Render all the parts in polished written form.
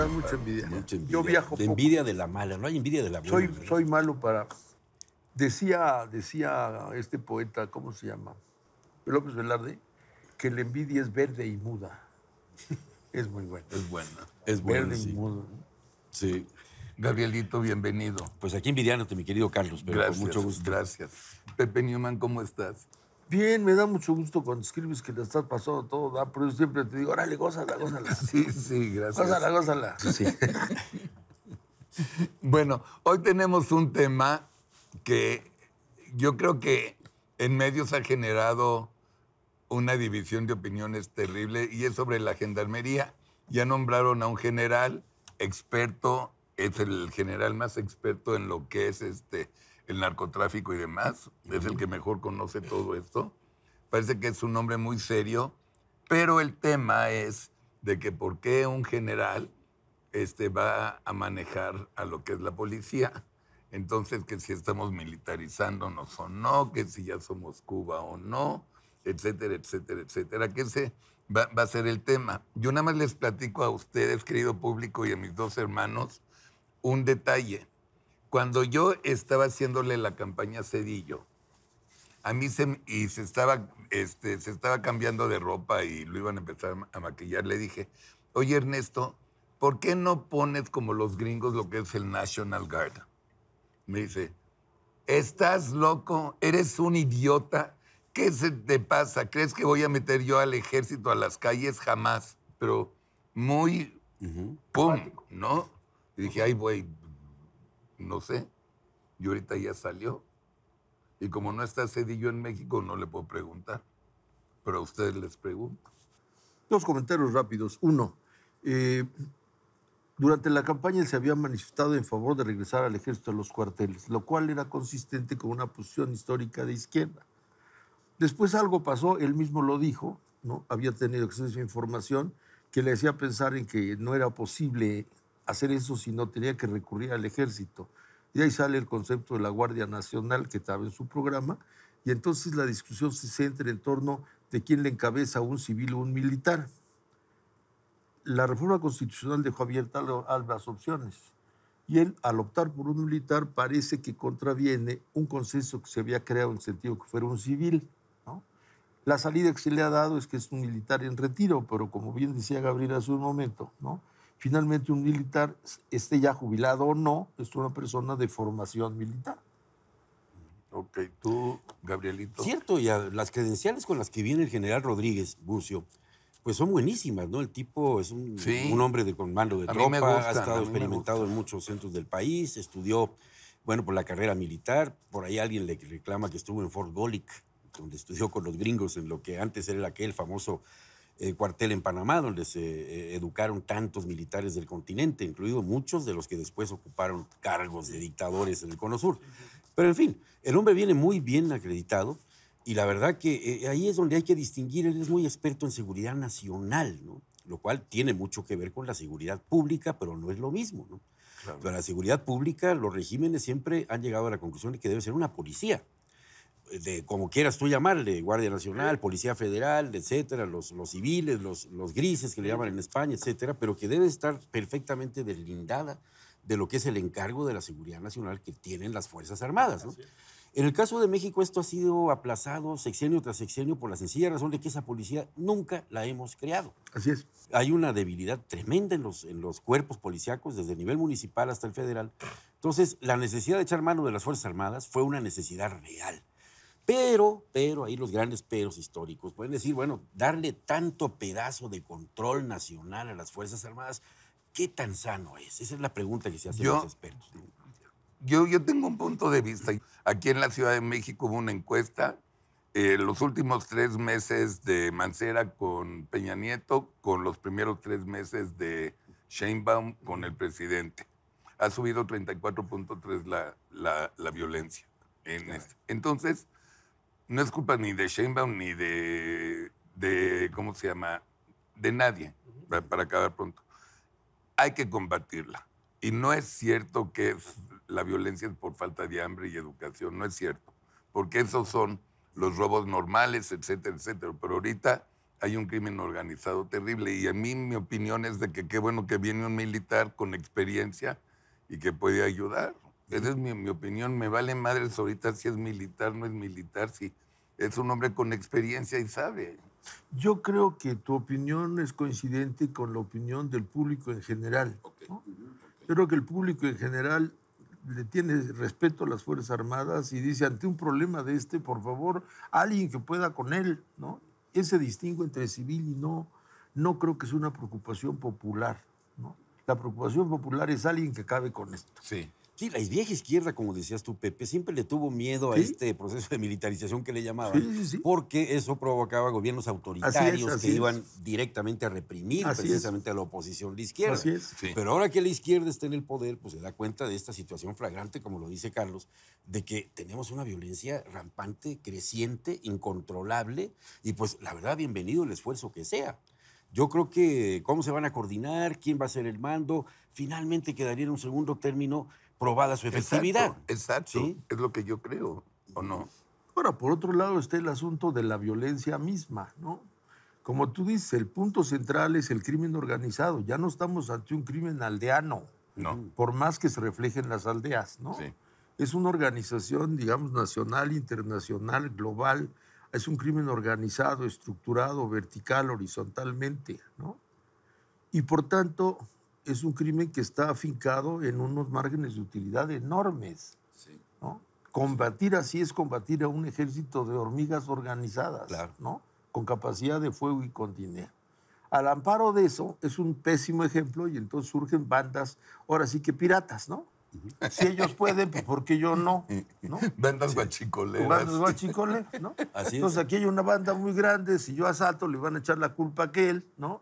da mucha envidia. Mucha envidia. Yo viajo de poco. envidia de la mala, no hay envidia de la buena. Soy malo para... Decía este poeta, ¿cómo se llama? López Velarde, que la envidia es verde y muda. Es muy bueno. Es buena. Es bueno, Verde y sí. muda. Sí. Gabrielito, bienvenido. Pues aquí envidiándote, mi querido Carlos, pero Gracias, con mucho gusto. gracias. Pepe Newman, ¿cómo estás? Bien, me da mucho gusto cuando escribes que te estás pasando todo, ¿da? Pero yo siempre te digo, órale, gózala, gózala. Sí, gracias. Gózala, gózala. Sí. Bueno, hoy tenemos un tema que yo creo que en medios ha generado una división de opiniones terrible y es sobre la gendarmería. Ya nombraron a un general experto, es el general más experto en lo que es el narcotráfico y demás. Es el que mejor conoce todo esto. Parece que es un hombre muy serio, pero el tema es de que por qué un general va a manejar a lo que es la policía. Entonces, que si estamos militarizándonos o no, que si ya somos Cuba o no, etcétera, etcétera, etcétera, que ese va a ser el tema. Yo nada más les platico a ustedes, querido público, y a mis dos hermanos, un detalle. Cuando yo estaba haciéndole la campaña a Zedillo, a mí se estaba cambiando de ropa y lo iban a empezar a maquillar, le dije, oye, Ernesto, ¿por qué no pones como los gringos lo que es el National Guard? Me dice, ¿estás loco? ¿Eres un idiota? ¿Qué se te pasa? ¿Crees que voy a meter yo al ejército a las calles? Jamás. Pero muy pum, ¿no? Y dije, ay, güey, no sé. Y ahorita ya salió. Y como no está Zedillo en México, no le puedo preguntar. Pero a ustedes les pregunto. Dos comentarios rápidos. Uno, durante la campaña él se había manifestado en favor de regresar al ejército a los cuarteles, lo cual era consistente con una posición histórica de izquierda. Después algo pasó, él mismo lo dijo, ¿no? Había tenido acceso a información que le hacía pensar en que no era posible hacer eso si no tenía que recurrir al ejército. Y ahí sale el concepto de la Guardia Nacional que estaba en su programa, y entonces la discusión se centra en torno de quién le encabeza, un civil o un militar. La reforma constitucional dejó abiertas ambas opciones. Y él, al optar por un militar, parece que contraviene un consenso que se había creado en el sentido que fuera un civil, ¿no? La salida que se le ha dado es que es un militar en retiro, pero como bien decía Gabriel hace un momento, ¿no? Finalmente un militar, esté ya jubilado o no, es una persona de formación militar. Ok, tú, Gabrielito. Cierto, y las credenciales con las que viene el general Rodríguez Bucio, pues son buenísimas, ¿no? El tipo es un hombre con mando de tropa, ha estado experimentado en muchos centros del país, estudió, bueno, por la carrera militar, por ahí alguien le reclama que estuvo en Fort Golic, donde estudió con los gringos en lo que antes era aquel famoso cuartel en Panamá, donde se educaron tantos militares del continente, incluidos muchos de los que después ocuparon cargos de dictadores en el Cono Sur. Pero en fin, el hombre viene muy bien acreditado y la verdad que ahí es donde hay que distinguir, él es muy experto en seguridad nacional, ¿no? Lo cual tiene mucho que ver con la seguridad pública, pero no es lo mismo, ¿no? Claro. Pero la seguridad pública, los regímenes siempre han llegado a la conclusión de que debe ser una policía, de como quieras tú llamarle, Guardia Nacional, Policía Federal, etcétera, los civiles, los grises que le llaman en España, etcétera, pero que debe estar perfectamente deslindada de lo que es el encargo de la seguridad nacional que tienen las Fuerzas Armadas, ¿no? En el caso de México esto ha sido aplazado sexenio tras sexenio por la sencilla razón de que esa policía nunca la hemos creado. Así es. Hay una debilidad tremenda en los cuerpos policíacos, desde el nivel municipal hasta el federal. Entonces, la necesidad de echar mano de las Fuerzas Armadas fue una necesidad real. Pero ahí los grandes peros históricos pueden decir, bueno, darle tanto pedazo de control nacional a las Fuerzas Armadas, ¿qué tan sano es? Esa es la pregunta que se hacen los expertos, ¿no? Yo tengo un punto de vista. Aquí en la Ciudad de México hubo una encuesta, los últimos 3 meses de Mancera con Peña Nieto, con los primeros 3 meses de Sheinbaum con el presidente. Ha subido 34.3 la violencia. Entonces, no es culpa ni de Sheinbaum ni de ¿cómo se llama? De nadie, para acabar pronto. Hay que combatirla. Y no es cierto que la violencia es por falta de hambre y educación, no es cierto. Porque esos son los robos normales, etcétera, etcétera. Pero ahorita hay un crimen organizado terrible. Y a mí mi opinión es de que qué bueno que viene un militar con experiencia y que puede ayudar. Esa es mi opinión. Me vale madres ahorita si es militar, no es militar, si es un hombre con experiencia y sabe. Yo creo que tu opinión es coincidente con la opinión del público en general, ¿no? Yo creo que el público en general le tiene respeto a las Fuerzas Armadas y dice, ante un problema de por favor, alguien que pueda con él, ¿no? Ese distingo entre civil y no creo que es una preocupación popular, ¿no? La preocupación popular es alguien que acabe con esto. Sí. Sí, la vieja izquierda, como decías tú, Pepe, siempre le tuvo miedo a este proceso de militarización que le llamaban, porque eso provocaba gobiernos autoritarios que iban directamente a reprimir precisamente a la oposición de izquierda. Así es. Sí. Pero ahora que la izquierda está en el poder, pues se da cuenta de esta situación flagrante, como lo dice Carlos, de que tenemos una violencia rampante, creciente, incontrolable, y pues la verdad, bienvenido el esfuerzo que sea. Yo creo que cómo se van a coordinar, quién va a ser el mando, finalmente quedaría en un segundo término probada su efectividad. Exacto. ¿Sí? Es lo que yo creo, ¿o no? Ahora, por otro lado está el asunto de la violencia misma, ¿no? Como tú dices, el punto central es el crimen organizado. Ya no estamos ante un crimen aldeano, por más que se refleje en las aldeas, ¿no? Sí. Es una organización, digamos, nacional, internacional, global. Es un crimen organizado, estructurado, vertical, horizontalmente, ¿no? Y por tanto, es un crimen que está afincado en unos márgenes de utilidad enormes, ¿no? Combatir así es combatir a un ejército de hormigas organizadas, ¿no? Con capacidad de fuego y con dinero. Al amparo de eso, es un pésimo ejemplo y entonces surgen bandas, ahora sí que piratas, ¿no? Si ellos pueden, pues ¿por qué yo no? Bandas guachicoleras. Bandas guachicoleras, ¿no? Así entonces aquí hay una banda muy grande, si yo asalto le van a echar la culpa a aquel, ¿no?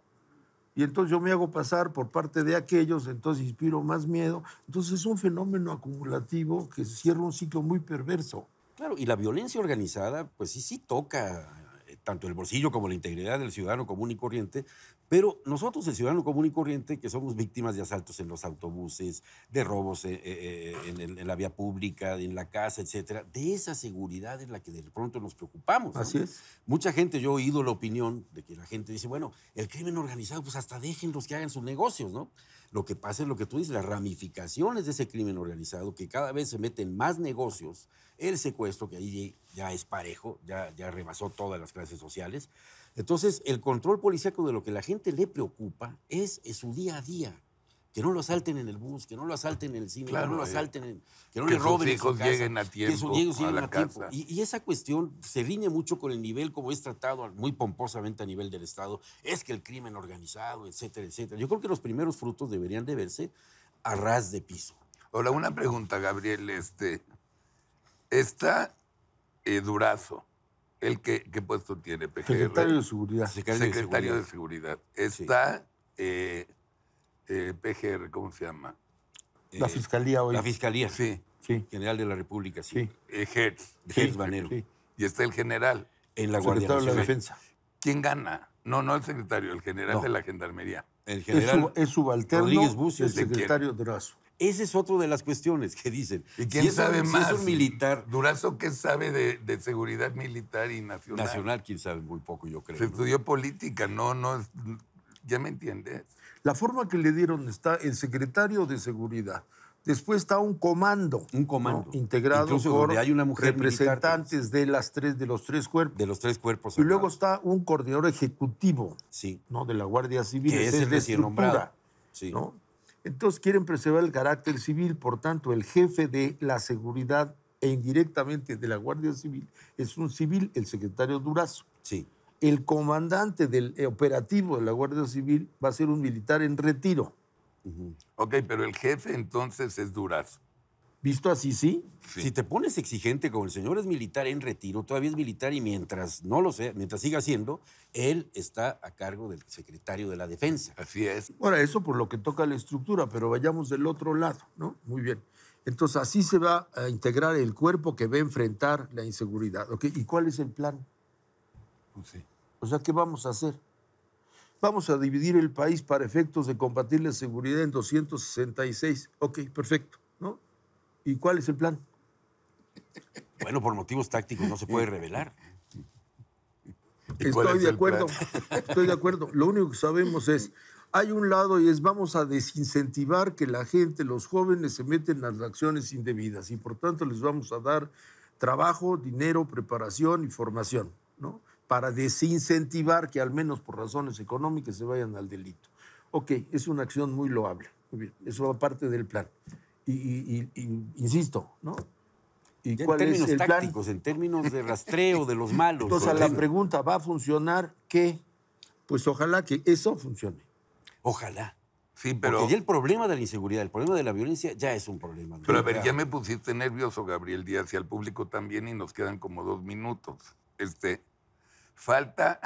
Y entonces yo me hago pasar por parte de aquellos, entonces inspiro más miedo. Entonces es un fenómeno acumulativo que cierra un ciclo muy perverso. Claro, y la violencia organizada, pues sí toca tanto el bolsillo como la integridad del ciudadano común y corriente, pero nosotros, el ciudadano común y corriente, que somos víctimas de asaltos en los autobuses, de robos en la vía pública, en la casa, etcétera, de esa seguridad es la que de pronto nos preocupamos, ¿no? Así es. Mucha gente, yo he oído la opinión de que la gente dice, bueno, el crimen organizado, pues hasta déjenlos que hagan sus negocios, ¿no? Lo que pasa es lo que tú dices, las ramificaciones de ese crimen organizado, que cada vez se meten más negocios, el secuestro, que ahí ya es parejo, ya rebasó todas las clases sociales. Entonces, el control policíaco de lo que la gente le preocupa es su día a día. Que no lo asalten en el bus, que no lo asalten en el cine, que no lo asalten, que no le roben en su casa. Que sus hijos lleguen a tiempo. Que sus hijos lleguen a tiempo. Y esa cuestión se riñe mucho con el nivel como es tratado muy pomposamente a nivel del Estado. Es que el crimen organizado, etcétera, etcétera. Yo creo que los primeros frutos deberían de verse a ras de piso. Ahora, una pregunta, Gabriel. Está Durazo. ¿El qué puesto tiene? PGR. Secretario de Seguridad. Secretario de Seguridad. Está PGR, ¿cómo se llama? La Fiscalía hoy. La Fiscalía. Sí. General de la República, sí. Hertz Banero. Sí. Y está el general. En la Guardia Secretario de la Nacional. Defensa. ¿Quién gana? No el secretario, el general de la Gendarmería. El general es subalterno Rodríguez Bucio, del secretario Durazo. Esa es otra de las cuestiones que dicen. ¿Y quién sabe más? Si es un militar. Durazo, ¿qué sabe de seguridad militar y nacional? Nacional, quién sabe, muy poco, yo creo. Se estudió política, no, ¿ya me entiendes? La forma que le dieron está el secretario de Seguridad. Después está un comando. Un comando. ¿no? Integrado incluso por donde hay una mujer representantes militar, de los tres cuerpos. De los tres cuerpos. Y luego está un coordinador ejecutivo, sí, ¿no? De la Guardia Civil. Que es el recién nombrado. Sí. ¿no? Entonces quieren preservar el carácter civil, por tanto, el jefe de la seguridad e indirectamente de la Guardia Civil es un civil, el secretario Durazo. Sí. El comandante del operativo de la Guardia Civil va a ser un militar en retiro. Ok, pero el jefe entonces es Durazo. ¿Visto así, sí? Si te pones exigente, como el señor es militar en retiro, todavía es militar y mientras no lo sea, mientras siga siendo, él está a cargo del secretario de la Defensa. Así es. Ahora, eso por lo que toca la estructura, pero vayamos del otro lado, ¿no? Muy bien. Entonces, así se va a integrar el cuerpo que va a enfrentar la inseguridad. ¿Ok? ¿Y cuál es el plan? Pues sí. O sea, ¿qué vamos a hacer? Vamos a dividir el país para efectos de combatir la seguridad en 266. Ok, perfecto, ¿no? ¿Y cuál es el plan? Bueno, por motivos tácticos no se puede revelar. Estoy de acuerdo, estoy de acuerdo. Lo único que sabemos es, hay un lado y es vamos a desincentivar que la gente, los jóvenes, se meten en las acciones indebidas y por tanto les vamos a dar trabajo, dinero, preparación y formación, ¿no? Para desincentivar que al menos por razones económicas se vayan al delito. Ok, es una acción muy loable. Muy bien, eso va parte del plan. Y insisto, ¿no? ¿Y ya cuál en es términos el tácticos, plan? en términos de rastreo de los malos. Entonces, a la pregunta, ¿va a funcionar qué? Pues ojalá que eso funcione. Ojalá. Sí, pero... Porque ya el problema de la inseguridad, el problema de la violencia ya es un problema. Pero a ver, ya me pusiste nervioso, Gabriel Díaz, y al público también, y nos quedan como 2 minutos. Falta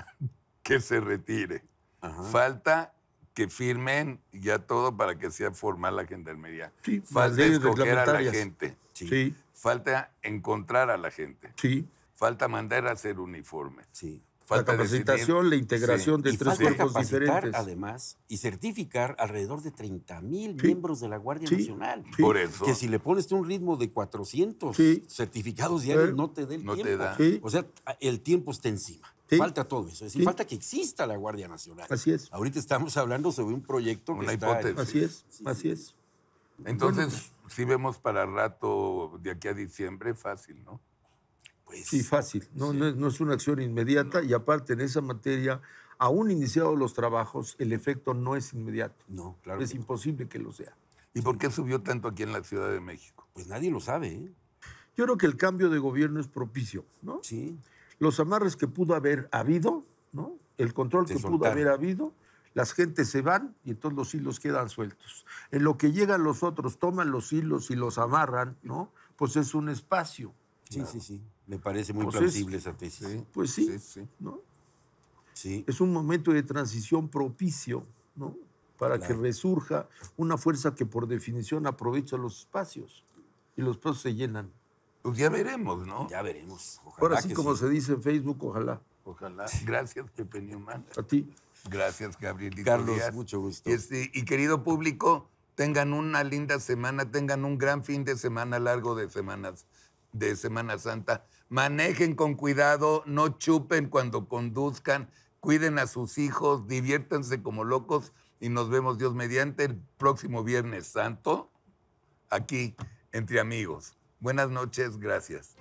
que se retire. Ajá. Falta que firmen ya todo para que sea formal la gendarmería. Sí, Falta escoger a la gente. Sí. Falta encontrar a la gente. Sí. Falta mandar a hacer uniformes. Sí. Falta la capacitación, la integración de y 3 falta cuerpos capacitar, diferentes. además, y certificar alrededor de 30,000 miembros de la Guardia Nacional. Sí. Por eso. Que si le pones un ritmo de 400 certificados diarios, no te dé el tiempo. Te da. Sí. O sea, el tiempo está encima. Sí. Falta todo eso. Es decir, falta que exista la Guardia Nacional. Así es. Ahorita estamos hablando sobre un proyecto que Una está... hipótesis. Así es, Sí, así es. Entonces, si vemos para rato de aquí a diciembre, fácil, ¿no? Pues, Sí, fácil. No es una acción inmediata y aparte en esa materia, aún iniciados los trabajos, el efecto no es inmediato. no, claro. Es imposible que lo sea. ¿Y por qué subió tanto aquí en la Ciudad de México? Pues nadie lo sabe, ¿eh? Yo creo que el cambio de gobierno es propicio, ¿no? Sí. Los amarres que pudo haber habido, ¿no? El control Se que pudo soltaron. haber habido, las gentes se van y entonces los hilos quedan sueltos. En lo que llegan los otros, toman los hilos y los amarran, ¿no? Pues es un espacio. Sí, sí, sí. Me parece muy Pues plausible esa tesis. Pues sí, Sí. ¿no? Sí. Es un momento de transición propicio, ¿no? Para que resurja una fuerza que por definición aprovecha los espacios y los espacios se llenan. Pues ya veremos, ¿no? Ya veremos. Ojalá Ahora sí, que como sí. se dice en Facebook, ojalá. Ojalá. Gracias, Pepe Newman. A ti. Gracias, Gabriel Carlos, Díaz. mucho gusto. Y querido público, tengan una linda semana, tengan un gran fin de semana largo de Semana Santa. Manejen con cuidado, no chupen cuando conduzcan, cuiden a sus hijos, diviértanse como locos y nos vemos, Dios mediante, el próximo Viernes Santo, aquí, entre amigos. Buenas noches, gracias.